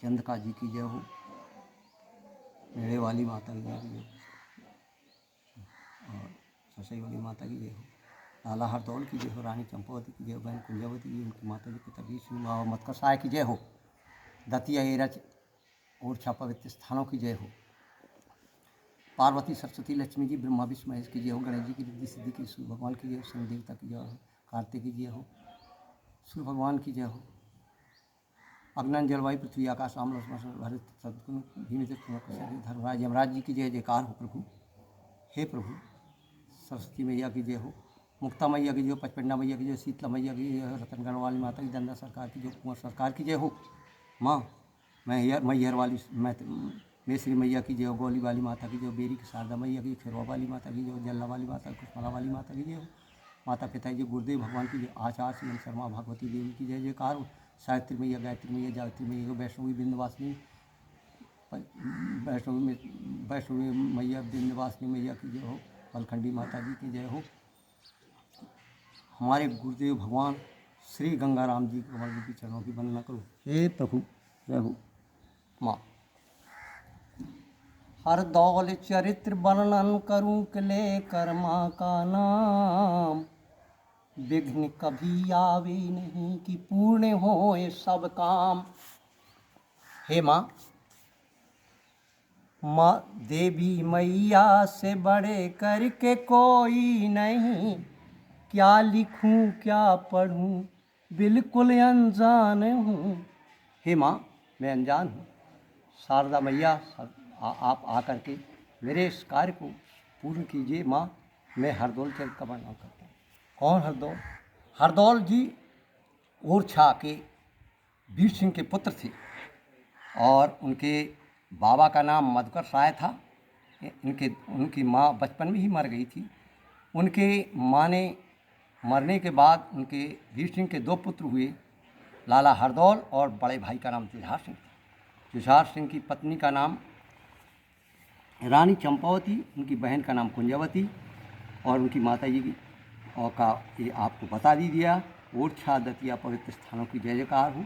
चंद्रिका जी की जय हो, मेड़े वाली माता की जय हो, और ससई वाली माता की जय हो, लाला हरदौल की जय हो, रानी चंपावती की जय हो, बहन कुंजावती जी उनकी माता जी पिता विष्णु बाबा मतकर साय की जय हो, दतिया एरच ओरछा पवित्र स्थानों की जय हो, पार्वती सरस्वती लक्ष्मी जी ब्रह्मा विष्णु महेश की जय हो, गणेश जी की रिद्धि सिद्धि की, सूर्य भगवान की जय हो, शनि देवता की जय हो, कार्तिक की जय हो, सूर्य भगवान की जय हो, अग्नि जलवायु पृथ्वी आकाश राम लक्ष्मण भरत शत्रुघ्न भीम धर्मराज यमराज जी की जय जयकार हो प्रभु। हे प्रभु, सरस्वती मैया की जय हो, मुक्ता मैया की जय हो, पचपेंडा मैया की जय हो, शीतला मैया की जय हो, रतनगढ़ वाली माता की, दंदा सरकार की जय हो, कुंवर सरकार की जय हो। माँ मैहर वाली मेसरी मैया की जय हो, गोली वाली माता की जय हो, बेरी की शारदा मैया की, खिरवा वाली माता की जय हो, जल्ला वाली माता की, कुशमला वाली माता की जय हो, माता पिता जी गुरुदेव भगवान की जय, आचार्य श्री शर्मा भगवती देवी की जय जयकार हो, सावित्री मैया, गायत्री मैया, जावित्री मैया, वैष्णवी बिंदवासिनी वैष्णवी मैया, बिंदवासिनी मैया की जय हो, पलखंडी माता जी की जय हो। हमारे गुरुदेव भगवान श्री गंगाराम जी कमल जी की चरणों की वंदना करो। हे प्रभु जय हो। माँ हर दौल चरित्र वर्णन करूं किले कर्मा का नाम, विघ्न कभी आवे नहीं कि पूर्ण होए सब काम। हे माँ, माँ देवी मैया से बड़े करके कोई नहीं, क्या लिखूं क्या पढ़ूं बिल्कुल अनजान हूँ। हे माँ, मैं अनजान हूँ। शारदा मैया आप आकर के मेरे इस कार्य को पूर्ण कीजिए। माँ, मैं हरदौल चरित्र का वर्णन करता हूँ। कौन हरदौल? हरदौल जी ओरछा के वीर सिंह के पुत्र थे और उनके बाबा का नाम मधुकर साय था। उनकी माँ बचपन में ही मर गई थी। उनके माँ ने मरने के बाद उनके वीर सिंह के 2 पुत्र हुए, लाला हरदौल और बड़े भाई का नाम जुझार सिंह था। जुझार सिंह की पत्नी का नाम रानी चंपावती, उनकी बहन का नाम कुंजावती और उनकी माता जी की और का ये आपको बता दी दिया। ओरछा दतिया पवित्र स्थानों की जय जयकार हो।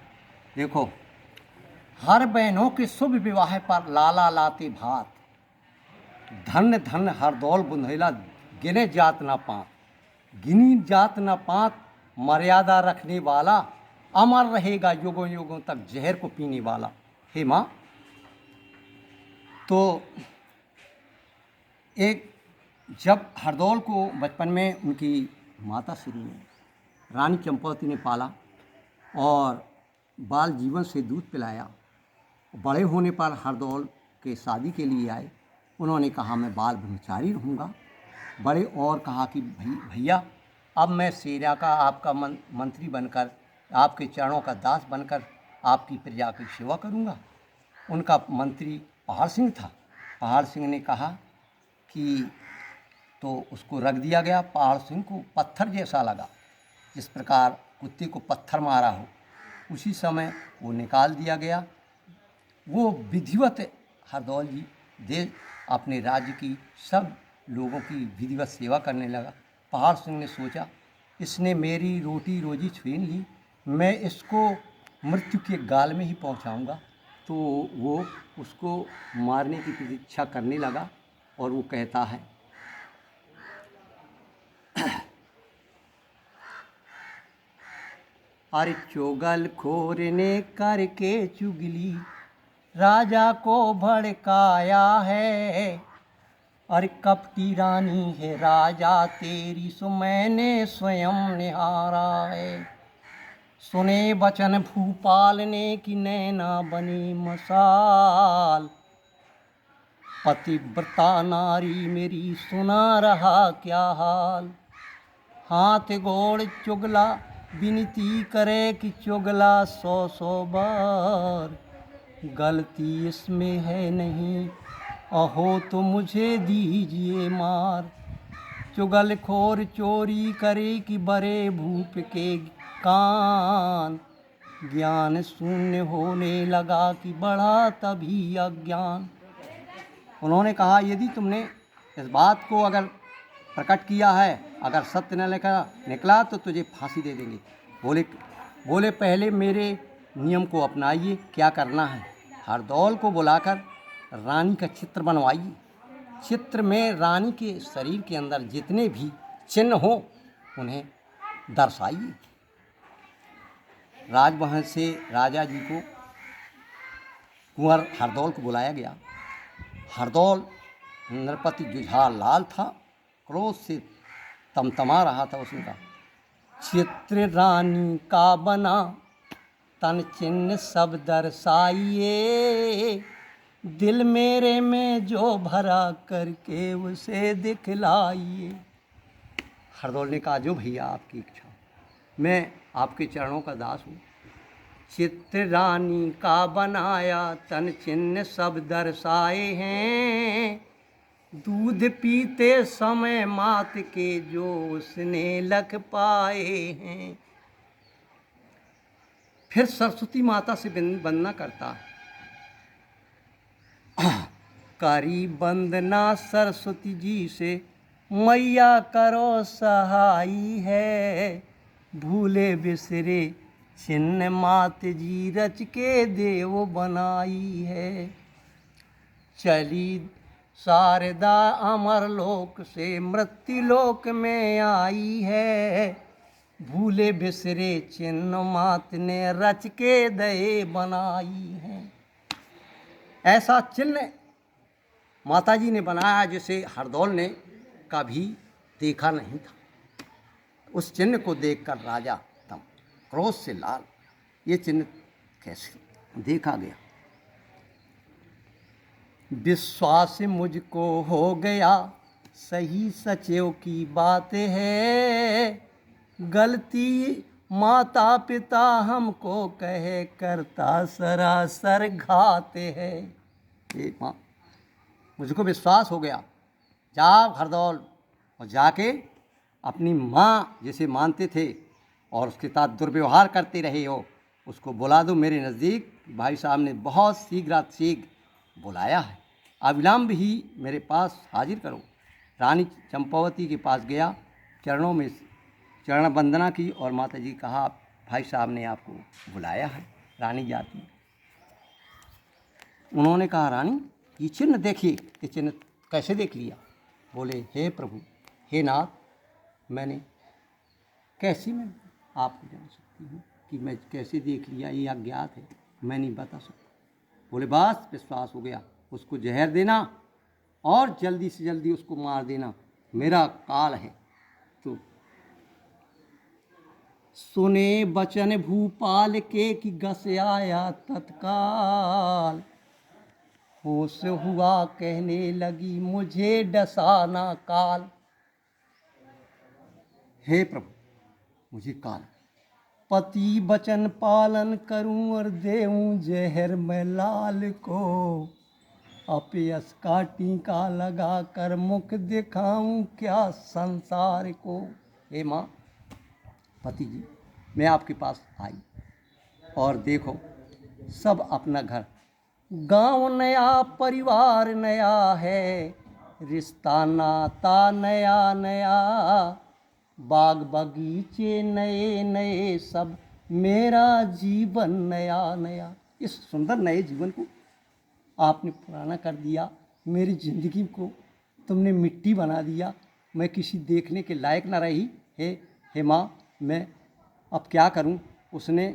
देखो, हर बहनों के शुभ विवाह पर लाला लाते भात, धन्य धन्य हरदौल बुंदेला गिने जात ना पात, गिनी जात ना पात, मर्यादा रखने वाला, अमर रहेगा युगों युगों तक जहर को पीने वाला। हे माँ, तो एक जब हरदौल को बचपन में उनकी माता श्री रानी चंपावती ने पाला और बाल जीवन से दूध पिलाया, बड़े होने पर हरदौल के शादी के लिए आए। उन्होंने कहा मैं बाल ब्रह्मचारी रहूँगा। बड़े और कहा कि भैया अब मैं सेना का आपका मंत्री बनकर, आपके चरणों का दास बनकर आपकी प्रजा की सेवा करूँगा। उनका मंत्री पहाड़ सिंह था। पहाड़ सिंह ने कहा कि तो उसको रख दिया गया। पहाड़ सिंह को पत्थर जैसा लगा, जिस प्रकार कुत्ते को पत्थर मारा हो, उसी समय वो निकाल दिया गया। वो विधिवत हरदौल जी दे अपने राज्य की सब लोगों की विधिवत सेवा करने लगा। पहाड़ सिंह ने सोचा इसने मेरी रोटी रोजी छीन ली, मैं इसको मृत्यु के गाल में ही पहुंचाऊंगा। तो वो उसको मारने की प्रतीक्षा करने लगा और वो कहता है अरे चोगल खोर ने करके चुगली राजा को भड़काया है, अरे कपटी रानी है राजा तेरी सो मैंने स्वयं निहारा है। सुने बचन भूपाल ने कि नैना बनी मसाल, पतिव्रता नारी मेरी सुना रहा क्या हाल। हाथ गोड़ चुगला विनती करे कि चुगला 100 बार, गलती इसमें है नहीं अहो तो मुझे दीजिए मार। चुगलखोर चोरी करे कि बड़े भूप के कान, ज्ञान शून्य होने लगा कि बढ़ा तभी अज्ञान। उन्होंने कहा यदि तुमने इस बात को अगर प्रकट किया है, अगर सत्य न निकला तो तुझे फांसी दे देंगे। बोले पहले मेरे नियम को अपनाइए, क्या करना है। हरदौल को बुलाकर रानी का चित्र बनवाइए। चित्र में रानी के शरीर के अंदर जितने भी चिन्ह हों उन्हें दर्शाइए। राजमहल से राजा जी को कुंवर हरदौल को बुलाया गया। हरदौल नृपति जुझार लाल था, क्रोध से तमतमा रहा था। उसने कहा, चित्र रानी का बना तन चिन्ह सब दर्शाइए, दिल मेरे में जो भरा करके उसे दिखलाइए। हरदौल ने कहा, जो भैया आपकी इच्छा, मैं आपके चरणों का दास हूँ। चित्र रानी का बनाया तन चिन्ह सब दर्शाए हैं, दूध पीते समय मात के जो उसने लख पाए हैं। फिर सरस्वती माता से वंदना करता है। करी वंदना सरस्वती जी से, मैया करो सहाई है, भूले बिसरे चिन्ह मात जी रच के देव बनाई है। चली शारदा अमर लोक से मृत्यु लोक में आई है, भूले बिसरे चिन्ह मात ने रच के दे बनाई है। ऐसा चिन्ह माता जी ने बनाया जिसे हरदौल ने कभी देखा नहीं था। उस चिन्ह को देखकर राजा तम क्रोध से लाल, ये चिन्ह कैसे देखा गया? विश्वास मुझको हो गया, सही सचेव की बात है, गलती माता पिता हमको कहे करता सरासर घात है। ये माँ, मुझको विश्वास हो गया। जाओ हरदौल और जाके अपनी माँ जिसे मानते थे और उसके साथ दुर्व्यवहार करते रहे हो, उसको बुला दो मेरे नज़दीक। भाई साहब ने बहुत शीघ्र बुलाया है, अविलंब ही मेरे पास हाजिर करो। रानी चंपावती के पास गया, चरणों में चरण वंदना की और माता जी कहा, भाई साहब ने आपको बुलाया है। रानी जाती, उन्होंने कहा, रानी ये चिन्ह देखिए। ये चिन्ह कैसे देख लिया? बोले, हे प्रभु, हे नाथ, मैंने कैसे मैं आपको जान सकती हूँ कि मैं कैसे देख लिया? ये अज्ञात है, मैं नहीं बता सकता। बोले, बस विश्वास हो गया, उसको जहर देना और जल्दी से जल्दी उसको मार देना, मेरा काल है। तो सुने बचन भूपाल के कि गस आया तत्काल, होश हुआ कहने लगी मुझे डसाना काल। हे प्रभु, मुझे काल, पति बचन पालन करूं और देऊं जहर मैं लाल को, अपयस का टीका लगा कर मुख दिखाऊं क्या संसार को। हे माँ, पति जी, मैं आपके पास आई और देखो सब अपना घर, गांव नया, परिवार नया है, रिश्ता नाता नया नया, बाग बगीचे नए नए, सब मेरा जीवन नया नया। इस सुंदर नए जीवन को आपने पुराना कर दिया, मेरी ज़िंदगी को तुमने मिट्टी बना दिया, मैं किसी देखने के लायक न रही। हे माँ, मैं अब क्या करूं? उसने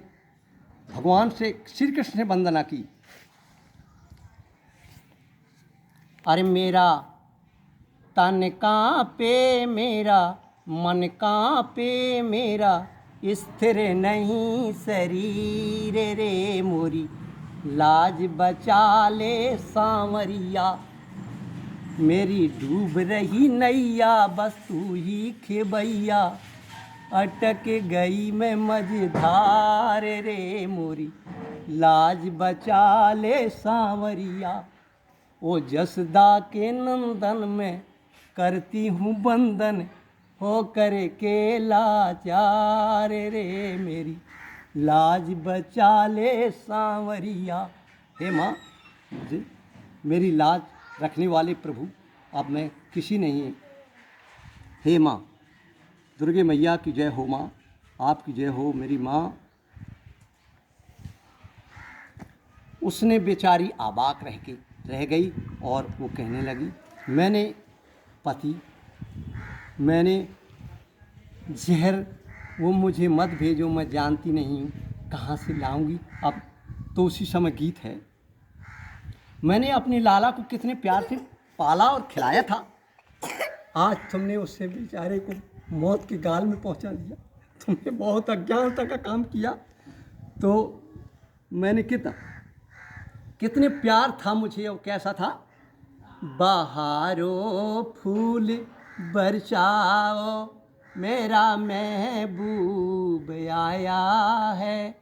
भगवान से, श्री कृष्ण से वंदना की। अरे मेरा तन कांपे, मेरा मन कांपे, मेरा स्थिर नहीं शरीर रे, मोरी लाज बचा ले सांवरिया, मेरी डूब रही नैया बस तू ही खेबैया, अटक गई मैं मझधार रे, मोरी लाज बचा ले सांवरिया। ओ जसदा के नंदन में करती हूँ बंदन, हो करे के लाचार रे, मेरी लाज बचा ले सांवरिया। हे माँ, मुझे मेरी लाज रखने वाले प्रभु, अब मैं किसी नहीं। हे माँ दुर्गे मैया की जय हो। माँ आपकी जय हो। मेरी माँ, उसने बेचारी आबाक रह गई और वो कहने लगी, मैंने जहर वो मुझे मत भेजो, मैं जानती नहीं हूँ कहाँ से लाऊंगी। अब तो उसी समय गीत है, मैंने अपने लाला को कितने प्यार से पाला और खिलाया था, आज तुमने उससे बेचारे को मौत के गाल में पहुंचा दिया। तुमने बहुत अज्ञानता का काम किया। तो मैंने कितने प्यार था मुझे, और कैसा था, बहारो फूल बरसाओ मेरा महबूब आया है,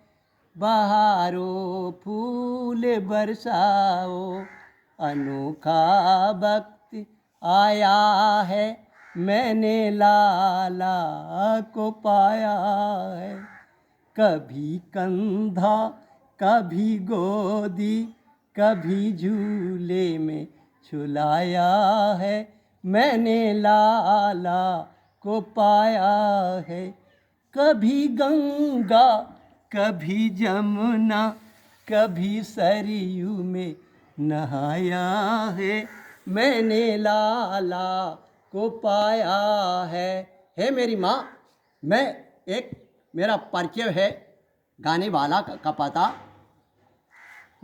बहारो फूल बरसाओ अनोखा वक्त आया है, मैंने लाला को पाया है। कभी कंधा कभी गोदी कभी झूले में झुलाया है, मैंने लाला को पाया है। कभी गंगा कभी जमुना कभी सरयू में नहाया है, मैंने लाला को पाया है। हे मेरी माँ, मेरा परिचय है गाने वाला का पता,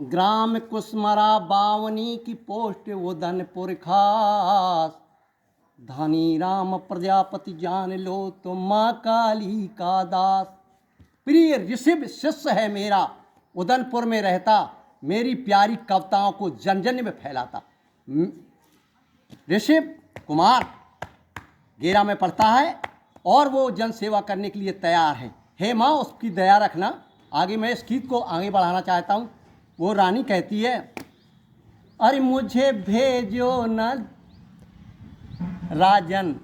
ग्राम कुसमरा बावनी की पोस्ट उदनपुर खास, धनी राम प्रजापति जान लो तो माँ काली का दास। प्रिय ऋषभ शिष्य है मेरा, उदनपुर में रहता, मेरी प्यारी कविताओं को जन जन में फैलाता। ऋषभ कुमार गेरा में पढ़ता है और वो जन सेवा करने के लिए तैयार है। हे माँ, उसकी दया रखना। आगे मैं इस गीत को आगे बढ़ाना चाहता हूँ। वो रानी कहती है, अरे मुझे भेजो न राजन,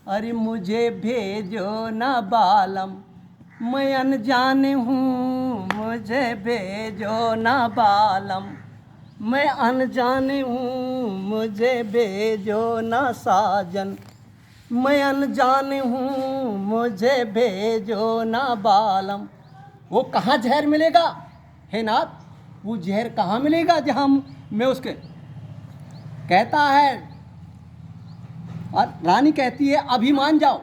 अरे मुझे भेजो न बालम, मैं अनजान हूँ मुझे भेजो न बालम, मैं अनजान हूँ मुझे भेजो न साजन, मैं अनजान हूँ मुझे भेजो न बालम। वो कहाँ जहर मिलेगा हे नाथ, वो जहर कहाँ मिलेगा जहाँ मैं उसके, कहता है, और रानी कहती है, अभी मान जाओ।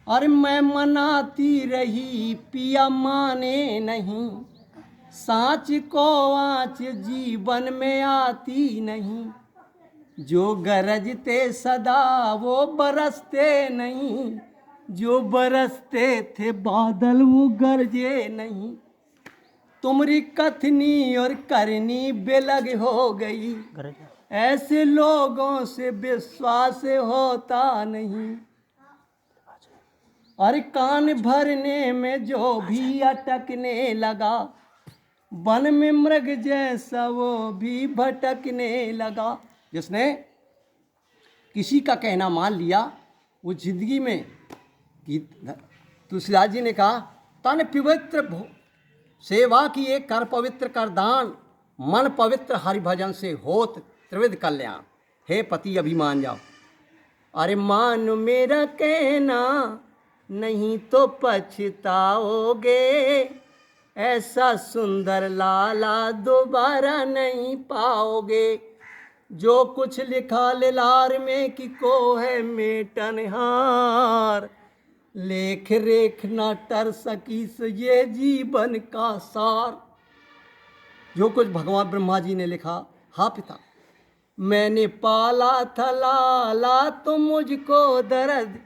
अरे मैं मनाती रही पिया माने नहीं, सांच को आँच जीवन में आती नहीं, जो गरजते सदा वो बरसते नहीं, जो बरसते थे बादल वो गरजे नहीं, तुम्हारी कथनी और करनी बेलग हो गई, ऐसे लोगों से विश्वास होता नहीं। अरे कान भरने में जो भी अटकने लगा, वन में मृग जैसा वो भी भटकने लगा। जिसने किसी का कहना मान लिया, वो जिंदगी में, तुलसीदास जी ने कहा, तन पवित्र सेवा किए कर पवित्र कर दान, मन पवित्र हरिभजन से होत त्रिविध कल्याण। हे पति अभी मान जाओ। अरे मान मेरा कहना नहीं तो पछताओगे, ऐसा सुंदर लाला दोबारा नहीं पाओगे, जो कुछ लिखा लिलार में कि को है मेटनहार, लेख रेख ना टर सकी से ये जीवन का सार। जो कुछ भगवान ब्रह्मा जी ने लिखा, हाँ पिता, मैंने पाला था लाला तो मुझको दर्द,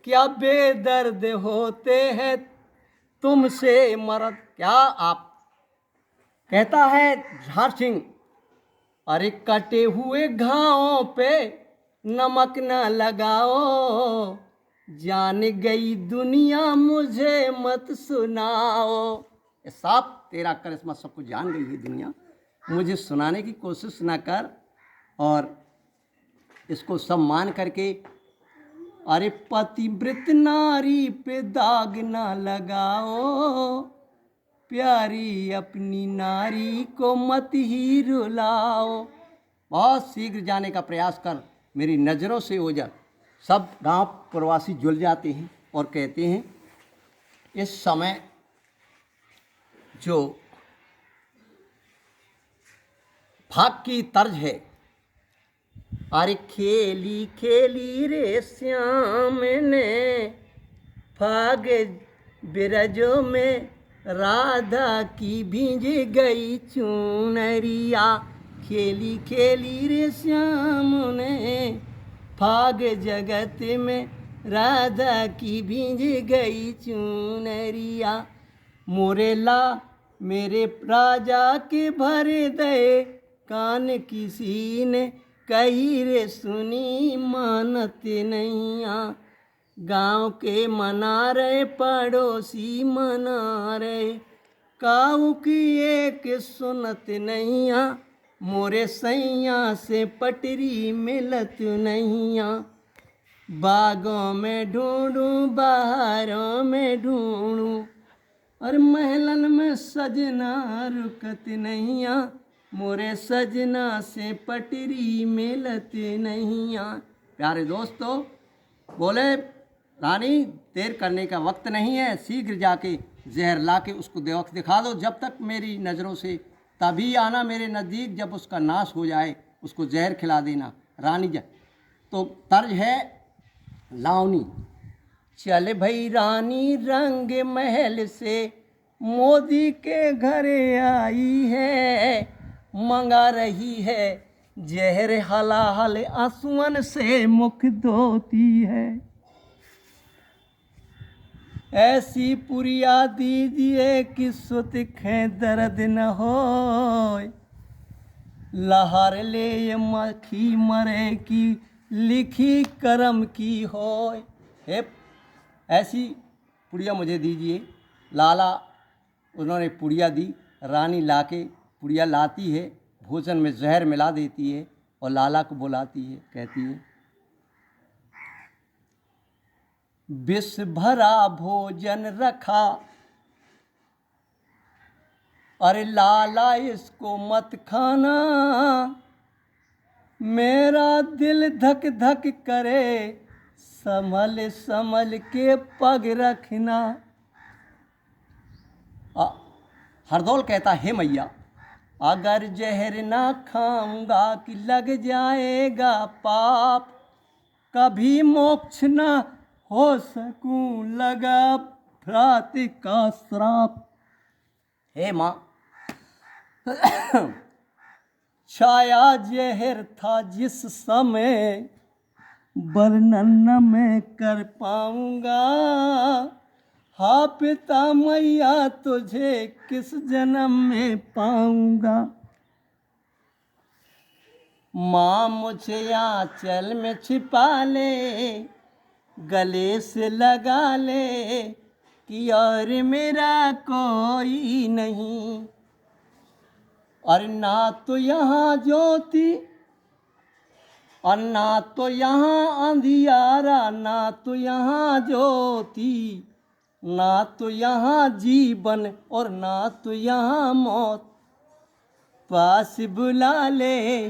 क्या बेदर्द होते हैं तुमसे मर्द। क्या आप, कहता है झार सिंह, अरे कटे हुए घावों पे नमक न लगाओ, जान गई दुनिया मुझे मत सुनाओ। ये साफ तेरा करिश्मा सब कुछ जान गई है दुनिया, मुझे सुनाने की कोशिश ना कर, और इसको सब मान करके, अरे पतिव्रत नारी पे दाग ना लगाओ, प्यारी अपनी नारी को मत ही रुलाओ। बहुत शीघ्र जाने का प्रयास कर, मेरी नज़रों से ओझल। सब गांव प्रवासी जुल जाते हैं और कहते हैं, इस समय जो फाग की तर्ज है। अरे खेली खेली रे श्याम ने फाग बिरजो में, राधा की भींज गई चुनरिया। खेली खेली रे श्याम ने फाग जगत में, राधा की भींज गई चुनरिया। मोरेला मेरे राजा के भर दे कान, किसी ने कही रे सुनी मानत नैया। गाँव के मना रहे पड़ोसी मना रहे, काऊ की एक सुनत नैया। मोरे सैया से पटरी मिलत नैया। बागों में ढूंढूं बाहरों में ढूंढूं, और महलन में सजना रुकत नैया। मोरे सजना से पटरी मिलत नैया। प्यारे दोस्तों, बोले रानी देर करने का वक्त नहीं है, शीघ्र जाके जहर ला के उसको दिखा दो। जब तक मेरी नज़रों से, तभी आना मेरे नज़दीक, जब उसका नाश हो जाए उसको जहर खिला देना रानी। तो तर्ज है लावनी। चल भई रानी रंग महल से, मोदी के घरे आई है। मंगा रही है जहर हलाहल, आंसुअन से मुख धोती है। ऐसी पुरिया दीजिए कि सुत खे दर्द न हो, लहर ले ये मक्खी मरे की लिखी करम की हो। हे ऐसी पुड़िया मुझे दीजिए। लाला उन्होंने पुड़िया दी। रानी लाके पुड़िया लाती है, भोजन में जहर मिला देती है और लाला को बुलाती है, कहती है विष भरा भोजन रखा, अरे लाला इसको मत खाना। मेरा दिल धक धक करे, संभल संभल के पग रखना। हरदौल कहता है मैया, अगर जहर ना खाऊंगा कि लग जाएगा पाप, कभी मोक्ष ना हो सकूं लगा भ्रात का श्राप। हे माँ, छाया जहर था जिस समय, वर्णन न मैं कर पाऊंगा। हाँ पिता मैया तुझे किस जन्म में पाऊंगा। माँ मुझे आंचल में छिपा ले, गले से लगा ले कि और मेरा कोई नहीं। और ना तो यहाँ ज्योति और ना तो यहाँ अंधियारा, ना तो यहाँ ज्योति, ना तो यहाँ जीवन और ना तो यहाँ मौत। पास बुला ले,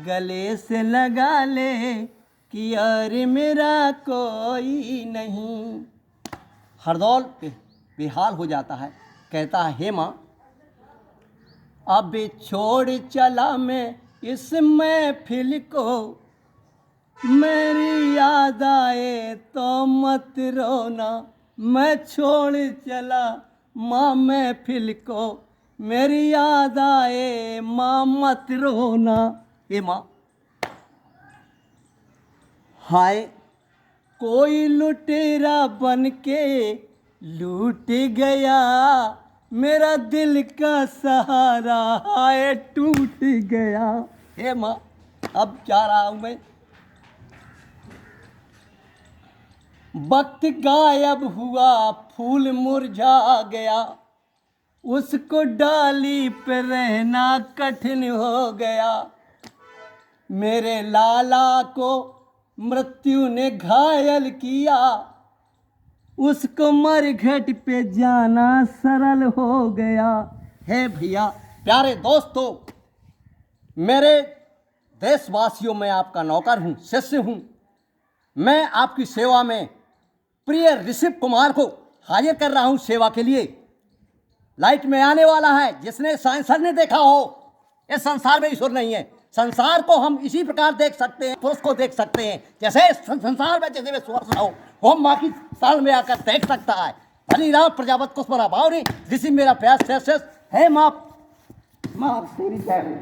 गले से लगा ले कि और मेरा कोई नहीं। हरदौल बेहाल हो जाता है, कहता है हे माँ, अब छोड़ चला मैं इस महफिल को, मेरी याद आए तो मत रोना। मैं छोड़ चला माँ महफिल को, मेरी याद आए माँ मत रोना। हे माँ, हाय कोई लुटेरा बन के लूट गया, मेरा दिल का सहारा हाय टूट गया। हे माँ, अब जा रहा हूँ मैं। वक्त गायब हुआ, फूल मुरझा गया, उसको डाली पे रहना कठिन हो गया। मेरे लाला को मृत्यु ने घायल किया, उसको मरघट पे जाना सरल हो गया। हे भैया, प्यारे दोस्तों, मेरे देशवासियों, मैं आपका नौकर हूँ, शिष्य हूँ। मैं आपकी सेवा में प्रिय ऋषभ कुमार को हाजिर कर रहा हूँ सेवा के लिए। लाइट में आने वाला है, जिसने साइंसर ने देखा हो इस संसार में ईश्वर नहीं है। संसार को हम इसी प्रकार देख सकते हैं, पुरुष को देख सकते हैं जैसे संसार में जैसे वे स्वर्ग हो, होम माँ की साल में आकर देख सकता है। भली राम प्रजापत कुछ बना भाव नहीं, जिसी मेरा प्यास शेष है माँ, माँ तेरी जय हो।